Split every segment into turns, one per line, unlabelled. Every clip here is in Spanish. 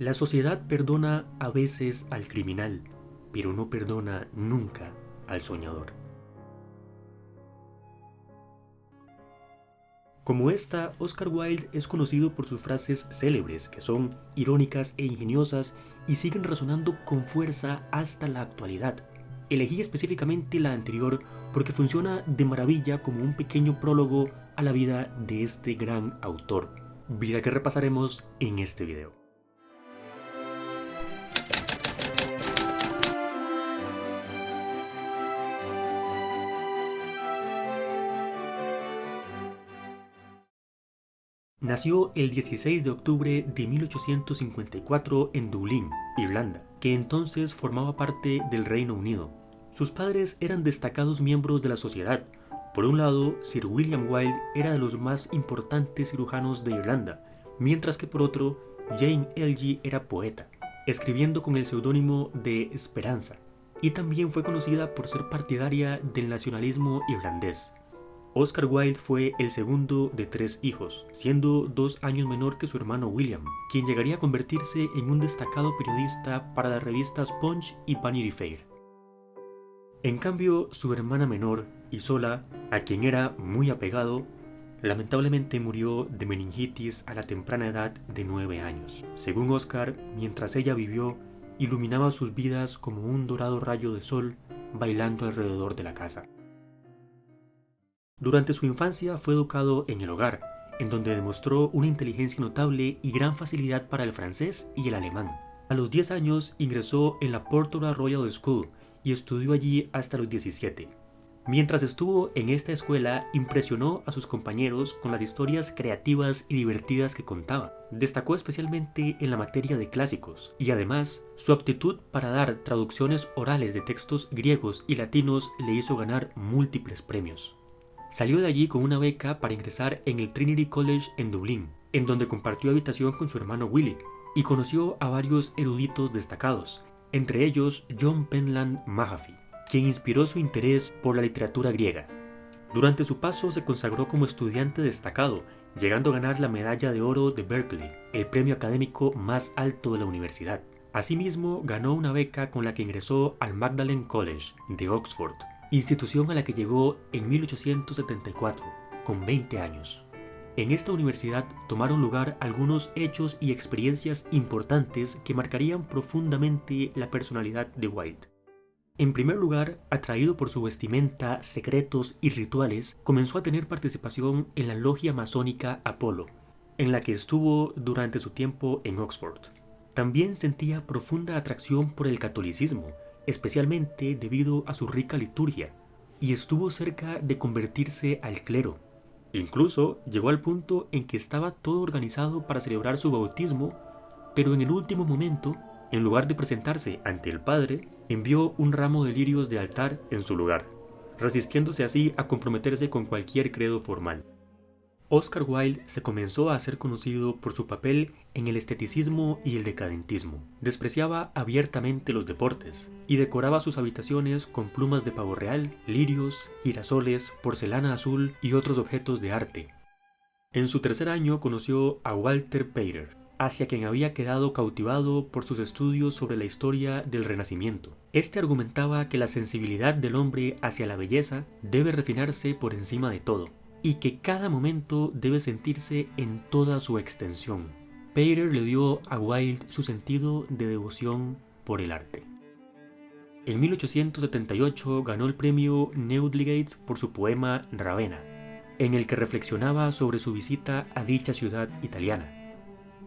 La sociedad perdona a veces al criminal, pero no perdona nunca al soñador. Como esta, Oscar Wilde es conocido por sus frases célebres, que son irónicas e ingeniosas y siguen resonando con fuerza hasta la actualidad. Elegí específicamente la anterior porque funciona de maravilla como un pequeño prólogo a la vida de este gran autor, vida que repasaremos en este video. Nació el 16 de octubre de 1854 en Dublín, Irlanda, que entonces formaba parte del Reino Unido. Sus padres eran destacados miembros de la sociedad. Por un lado, Sir William Wilde era de los más importantes cirujanos de Irlanda, mientras que por otro, Jane Elgie era poeta, escribiendo con el seudónimo de Esperanza, y también fue conocida por ser partidaria del nacionalismo irlandés. Oscar Wilde fue el segundo de 3 hijos, siendo 2 años menor que su hermano William, quien llegaría a convertirse en un destacado periodista para las revistas Punch y Vanity Fair. En cambio, su hermana menor, Isola, a quien era muy apegado, lamentablemente murió de meningitis a la temprana edad de 9 años. Según Oscar, mientras ella vivió, iluminaba sus vidas como un dorado rayo de sol bailando alrededor de la casa. Durante su infancia fue educado en el hogar, en donde demostró una inteligencia notable y gran facilidad para el francés y el alemán. A los 10 años ingresó en la Portora Royal School y estudió allí hasta los 17. Mientras estuvo en esta escuela, impresionó a sus compañeros con las historias creativas y divertidas que contaba. Destacó especialmente en la materia de clásicos, y además, su aptitud para dar traducciones orales de textos griegos y latinos le hizo ganar múltiples premios. Salió de allí con una beca para ingresar en el Trinity College en Dublín, en donde compartió habitación con su hermano Willie, y conoció a varios eruditos destacados, entre ellos John Penland Mahaffy, quien inspiró su interés por la literatura griega. Durante su paso se consagró como estudiante destacado, llegando a ganar la medalla de oro de Berkeley, el premio académico más alto de la universidad. Asimismo, ganó una beca con la que ingresó al Magdalen College de Oxford, institución a la que llegó en 1874, con 20 años. En esta universidad tomaron lugar algunos hechos y experiencias importantes que marcarían profundamente la personalidad de Wilde. En primer lugar, atraído por su vestimenta, secretos y rituales, comenzó a tener participación en la logia masónica Apolo, en la que estuvo durante su tiempo en Oxford. También sentía profunda atracción por el catolicismo, especialmente debido a su rica liturgia, y estuvo cerca de convertirse al clero. Incluso llegó al punto en que estaba todo organizado para celebrar su bautismo, pero en el último momento, en lugar de presentarse ante el padre, envió un ramo de lirios de altar en su lugar, resistiéndose así a comprometerse con cualquier credo formal. Oscar Wilde se comenzó a hacer conocido por su papel en el esteticismo y el decadentismo. Despreciaba abiertamente los deportes y decoraba sus habitaciones con plumas de pavo real, lirios, girasoles, porcelana azul y otros objetos de arte. En su tercer año conoció a Walter Pater, hacia quien había quedado cautivado por sus estudios sobre la historia del Renacimiento. Este argumentaba que la sensibilidad del hombre hacia la belleza debe refinarse por encima de todo, y que cada momento debe sentirse en toda su extensión. Pater le dio a Wilde su sentido de devoción por el arte. En 1878 ganó el premio Newdigate por su poema Ravenna, en el que reflexionaba sobre su visita a dicha ciudad italiana.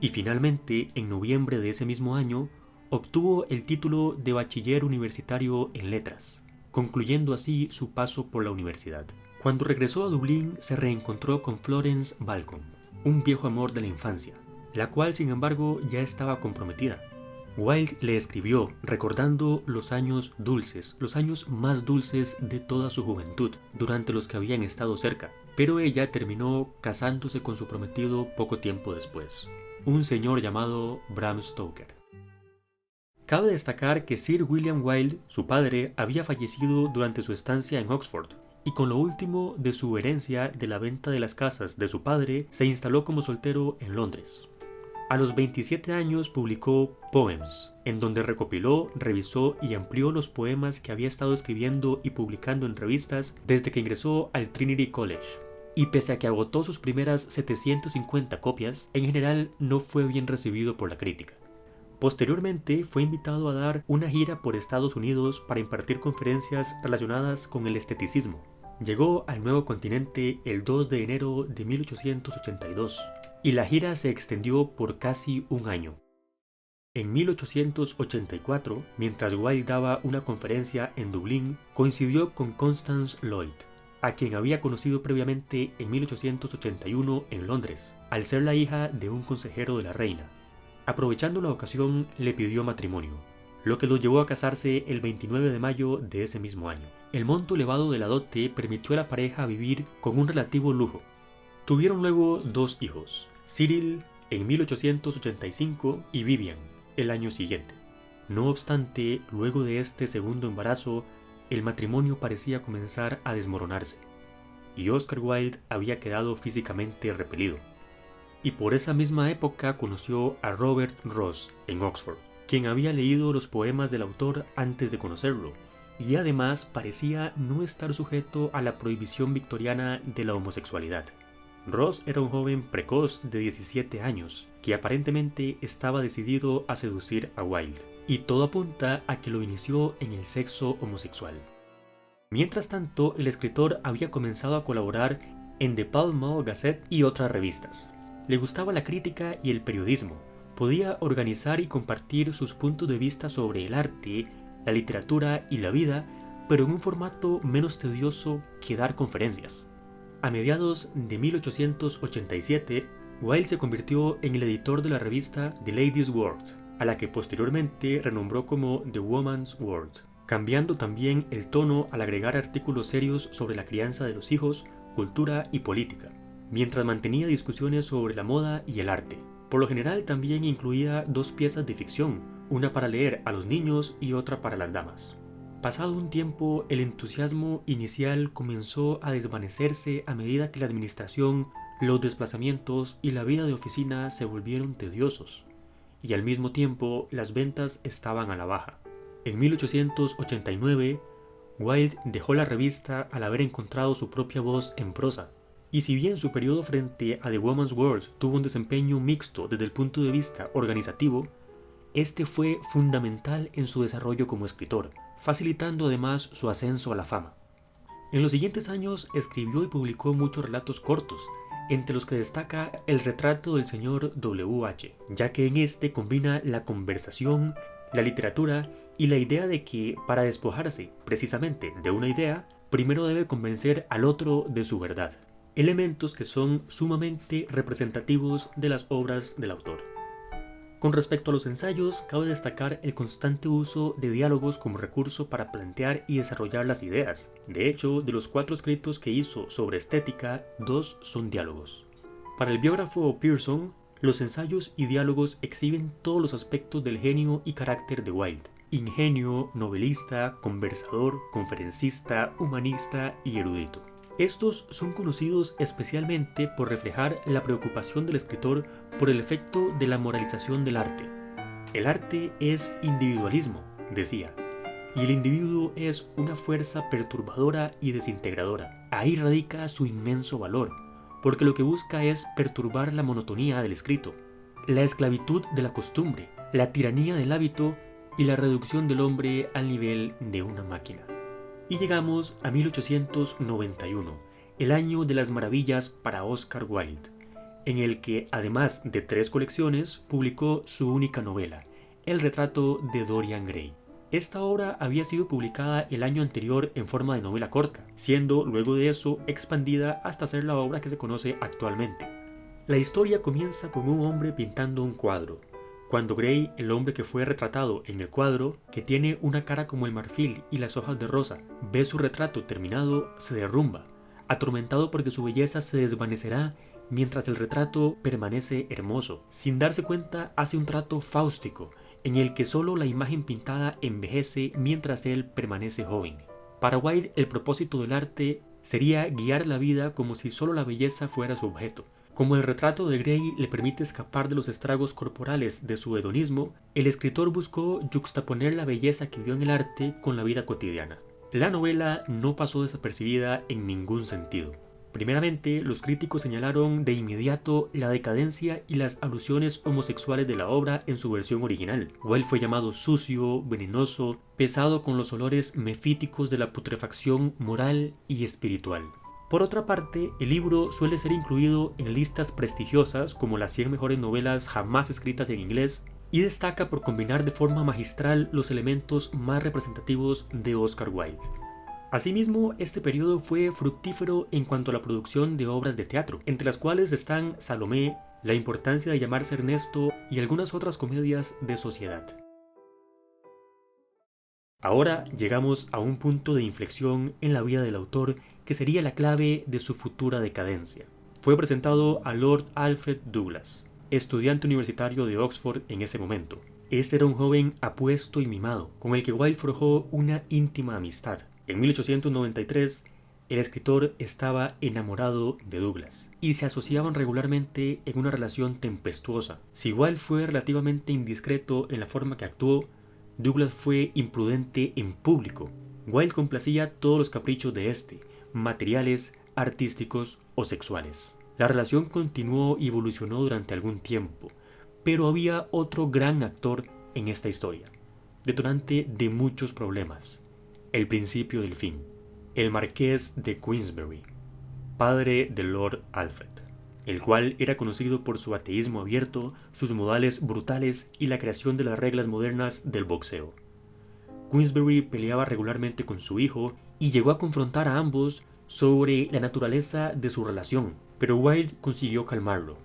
Y finalmente, en noviembre de ese mismo año, obtuvo el título de bachiller universitario en letras, concluyendo así su paso por la universidad. Cuando regresó a Dublín se reencontró con Florence Balcombe, un viejo amor de la infancia, la cual sin embargo ya estaba comprometida. Wilde le escribió recordando los años dulces, los años más dulces de toda su juventud, durante los que habían estado cerca, pero ella terminó casándose con su prometido poco tiempo después, un señor llamado Bram Stoker. Cabe destacar que Sir William Wilde, su padre, había fallecido durante su estancia en Oxford, y con lo último de su herencia de la venta de las casas de su padre, se instaló como soltero en Londres. A los 27 años publicó Poems, en donde recopiló, revisó y amplió los poemas que había estado escribiendo y publicando en revistas desde que ingresó al Trinity College. Y pese a que agotó sus primeras 750 copias, en general no fue bien recibido por la crítica. Posteriormente fue invitado a dar una gira por Estados Unidos para impartir conferencias relacionadas con el esteticismo. Llegó al nuevo continente el 2 de enero de 1882 y la gira se extendió por casi un año. En 1884, mientras Wilde daba una conferencia en Dublín, coincidió con Constance Lloyd, a quien había conocido previamente en 1881 en Londres, al ser la hija de un consejero de la reina. Aprovechando la ocasión, le pidió matrimonio, lo que los llevó a casarse el 29 de mayo de ese mismo año. El monto elevado de la dote permitió a la pareja vivir con un relativo lujo. Tuvieron luego 2 hijos, Cyril en 1885 y Vivian el año siguiente. No obstante, luego de este segundo embarazo, el matrimonio parecía comenzar a desmoronarse, y Oscar Wilde había quedado físicamente repelido. Y por esa misma época conoció a Robert Ross en Oxford, quien había leído los poemas del autor antes de conocerlo, y además parecía no estar sujeto a la prohibición victoriana de la homosexualidad. Ross era un joven precoz de 17 años, que aparentemente estaba decidido a seducir a Wilde, y todo apunta a que lo inició en el sexo homosexual. Mientras tanto, el escritor había comenzado a colaborar en The Pall Mall Gazette y otras revistas. Le gustaba la crítica y el periodismo, podía organizar y compartir sus puntos de vista sobre el arte, la literatura y la vida, pero en un formato menos tedioso que dar conferencias. A mediados de 1887, Wilde se convirtió en el editor de la revista The Ladies' World, a la que posteriormente renombró como The Woman's World, cambiando también el tono al agregar artículos serios sobre la crianza de los hijos, cultura y política, mientras mantenía discusiones sobre la moda y el arte. Por lo general también incluía 2 piezas de ficción, una para leer a los niños y otra para las damas. Pasado un tiempo, el entusiasmo inicial comenzó a desvanecerse a medida que la administración, los desplazamientos y la vida de oficina se volvieron tediosos, y al mismo tiempo las ventas estaban a la baja. En 1889, Wilde dejó la revista al haber encontrado su propia voz en prosa. Y si bien su periodo frente a The Woman's World tuvo un desempeño mixto desde el punto de vista organizativo, este fue fundamental en su desarrollo como escritor, facilitando además su ascenso a la fama. En los siguientes años escribió y publicó muchos relatos cortos, entre los que destaca El retrato del señor W.H., ya que en este combina la conversación, la literatura y la idea de que, para despojarse precisamente de una idea, primero debe convencer al otro de su verdad. Elementos que son sumamente representativos de las obras del autor. Con respecto a los ensayos, cabe destacar el constante uso de diálogos como recurso para plantear y desarrollar las ideas. De hecho, de los 4 escritos que hizo sobre estética, 2 son diálogos. Para el biógrafo Pearson, los ensayos y diálogos exhiben todos los aspectos del genio y carácter de Wilde: ingenio, novelista, conversador, conferencista, humanista y erudito. Estos son conocidos especialmente por reflejar la preocupación del escritor por el efecto de la moralización del arte. El arte es individualismo, decía, y el individuo es una fuerza perturbadora y desintegradora. Ahí radica su inmenso valor, porque lo que busca es perturbar la monotonía del escrito, la esclavitud de la costumbre, la tiranía del hábito y la reducción del hombre al nivel de una máquina. Y llegamos a 1891, el año de las maravillas para Oscar Wilde, en el que, además de 3 colecciones, publicó su única novela, El retrato de Dorian Gray. Esta obra había sido publicada el año anterior en forma de novela corta, siendo luego de eso expandida hasta ser la obra que se conoce actualmente. La historia comienza con un hombre pintando un cuadro, cuando Gray, el hombre que fue retratado en el cuadro, que tiene una cara como el marfil y las hojas de rosa, ve su retrato terminado, se derrumba, atormentado porque su belleza se desvanecerá mientras el retrato permanece hermoso. Sin darse cuenta, hace un trato fáustico, en el que solo la imagen pintada envejece mientras él permanece joven. Para Wilde, el propósito del arte sería guiar la vida como si solo la belleza fuera su objeto, Como el retrato de Grey le permite escapar de los estragos corporales de su hedonismo, el escritor buscó yuxtaponer la belleza que vio en el arte con la vida cotidiana. La novela no pasó desapercibida en ningún sentido. Primeramente, los críticos señalaron de inmediato la decadencia y las alusiones homosexuales de la obra en su versión original. Wilde fue llamado sucio, venenoso, pesado con los olores mefíticos de la putrefacción moral y espiritual. Por otra parte, el libro suele ser incluido en listas prestigiosas como las 100 mejores novelas jamás escritas en inglés y destaca por combinar de forma magistral los elementos más representativos de Oscar Wilde. Asimismo, este periodo fue fructífero en cuanto a la producción de obras de teatro, entre las cuales están Salomé, La importancia de llamarse Ernesto y algunas otras comedias de sociedad. Ahora llegamos a un punto de inflexión en la vida del autor que sería la clave de su futura decadencia. Fue presentado a Lord Alfred Douglas, estudiante universitario de Oxford en ese momento. Este era un joven apuesto y mimado, con el que Wilde forjó una íntima amistad. En 1893, el escritor estaba enamorado de Douglas y se asociaban regularmente en una relación tempestuosa. Si Wilde fue relativamente indiscreto en la forma que actuó, Douglas fue imprudente en público. Wilde complacía todos los caprichos de este, materiales, artísticos o sexuales. La relación continuó y evolucionó durante algún tiempo, pero había otro gran actor en esta historia, detonante de muchos problemas. El principio del fin. El marqués de Queensberry, padre de Lord Alfred, el cual era conocido por su ateísmo abierto, sus modales brutales y la creación de las reglas modernas del boxeo. Queensberry peleaba regularmente con su hijo y llegó a confrontar a ambos sobre la naturaleza de su relación, pero Wilde consiguió calmarlo.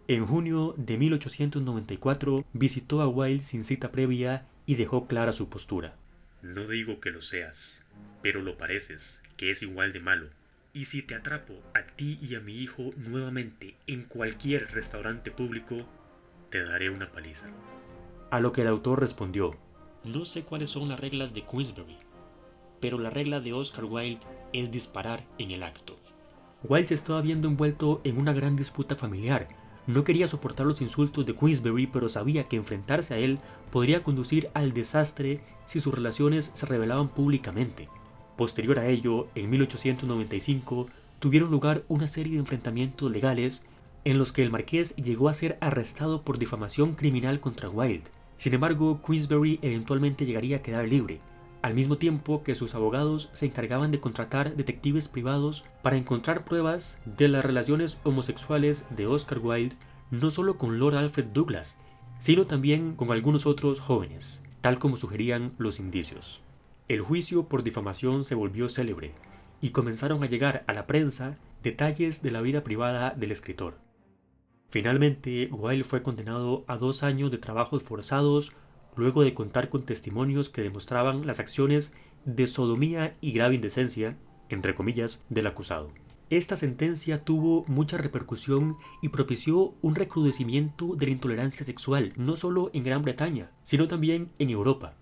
En junio de 1894 visitó a Wilde sin cita previa y dejó clara su postura.
No digo que lo seas, pero lo pareces, que es igual de malo. Y si te atrapo a ti y a mi hijo nuevamente en cualquier restaurante público, te daré una paliza.
A lo que el autor respondió: no sé cuáles son las reglas de Queensberry, pero la regla de Oscar Wilde es disparar en el acto. Wilde se estaba viendo envuelto en una gran disputa familiar. No quería soportar los insultos de Queensberry, pero sabía que enfrentarse a él podría conducir al desastre si sus relaciones se revelaban públicamente. Posterior a ello, en 1895, tuvieron lugar una serie de enfrentamientos legales en los que el marqués llegó a ser arrestado por difamación criminal contra Wilde. Sin embargo, Queensberry eventualmente llegaría a quedar libre, al mismo tiempo que sus abogados se encargaban de contratar detectives privados para encontrar pruebas de las relaciones homosexuales de Oscar Wilde, no solo con Lord Alfred Douglas, sino también con algunos otros jóvenes, tal como sugerían los indicios. El juicio por difamación se volvió célebre, y comenzaron a llegar a la prensa detalles de la vida privada del escritor. Finalmente, Wilde fue condenado a 2 años de trabajos forzados luego de contar con testimonios que demostraban las acciones de sodomía y grave indecencia, entre comillas, del acusado. Esta sentencia tuvo mucha repercusión y propició un recrudecimiento de la intolerancia sexual, no solo en Gran Bretaña, sino también en Europa.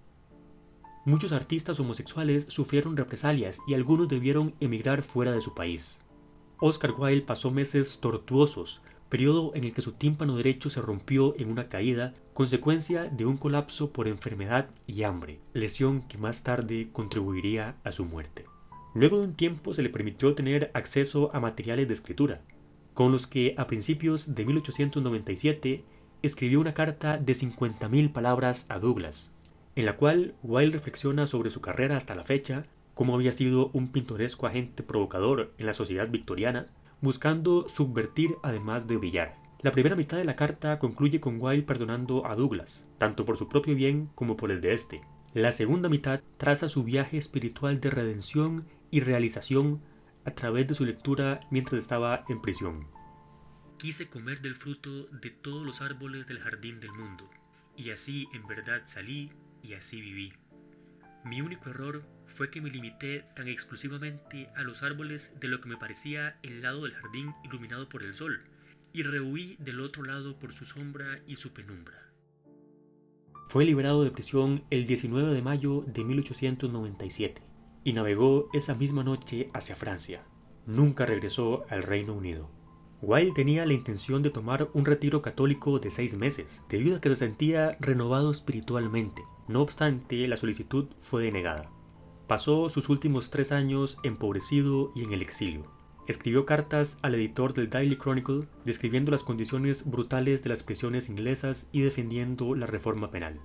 Muchos artistas homosexuales sufrieron represalias y algunos debieron emigrar fuera de su país. Oscar Wilde pasó meses tortuosos, periodo en el que su tímpano derecho se rompió en una caída, consecuencia de un colapso por enfermedad y hambre, lesión que más tarde contribuiría a su muerte. Luego de un tiempo se le permitió tener acceso a materiales de escritura, con los que a principios de 1897 escribió una carta de 50.000 palabras a Douglas, en la cual Wilde reflexiona sobre su carrera hasta la fecha, cómo había sido un pintoresco agente provocador en la sociedad victoriana, buscando subvertir además de brillar. La primera mitad de la carta concluye con Wilde perdonando a Douglas, tanto por su propio bien como por el de este. La segunda mitad traza su viaje espiritual de redención y realización a través de su lectura mientras estaba en prisión.
Quise comer del fruto de todos los árboles del jardín del mundo, y así en verdad salí y así viví. Mi único error fue que me limité tan exclusivamente a los árboles de lo que me parecía el lado del jardín iluminado por el sol, y rehuí del otro lado por su sombra y su penumbra.
Fue liberado de prisión el 19 de mayo de 1897 y navegó esa misma noche hacia Francia. Nunca regresó al Reino Unido. Wilde tenía la intención de tomar un retiro católico de 6 meses, debido a que se sentía renovado espiritualmente. No obstante, la solicitud fue denegada. Pasó sus últimos 3 años empobrecido y en el exilio. Escribió cartas al editor del Daily Chronicle describiendo las condiciones brutales de las prisiones inglesas y defendiendo la reforma penal.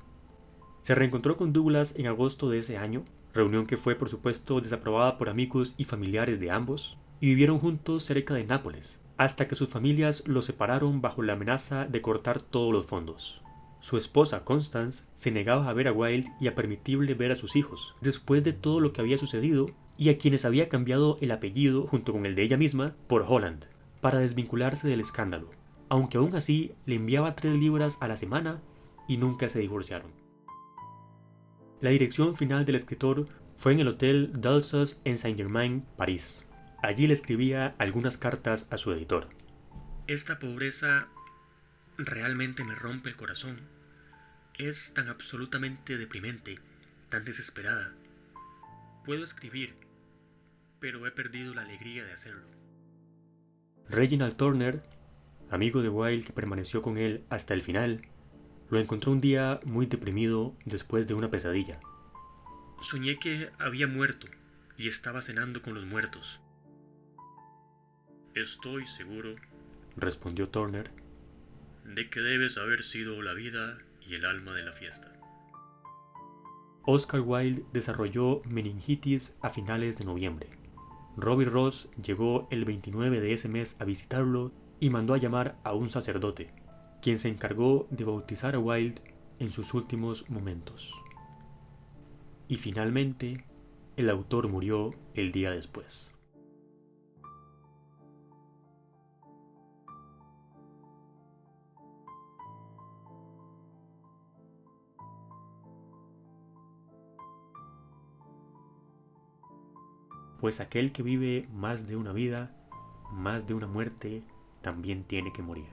Se reencontró con Douglas en agosto de ese año, reunión que fue por supuesto desaprobada por amigos y familiares de ambos, y vivieron juntos cerca de Nápoles, hasta que sus familias los separaron bajo la amenaza de cortar todos los fondos. Su esposa, Constance, se negaba a ver a Wilde y a permitirle ver a sus hijos, después de todo lo que había sucedido, y a quienes había cambiado el apellido junto con el de ella misma por Holland, para desvincularse del escándalo, aunque aún así le enviaba 3 libras a la semana y nunca se divorciaron. La dirección final del escritor fue en el Hotel Dalsos en Saint-Germain, París. Allí le escribía algunas cartas a su editor.
Esta pobreza realmente me rompe el corazón. Es tan absolutamente deprimente, tan desesperada. Puedo escribir, pero he perdido la alegría de hacerlo.
Reginald Turner, amigo de Wilde que permaneció con él hasta el final, lo encontró un día muy deprimido después de una pesadilla.
Soñé que había muerto y estaba cenando con los muertos. Estoy seguro,
respondió Turner,
de que debes haber sido la vida y el alma de la fiesta.
Oscar Wilde desarrolló meningitis a finales de noviembre. Robbie Ross llegó el 29 de ese mes a visitarlo y mandó a llamar a un sacerdote, quien se encargó de bautizar a Wilde en sus últimos momentos. Y finalmente, el autor murió el día después. Pues aquel que vive más de una vida, más de una muerte, también tiene que morir.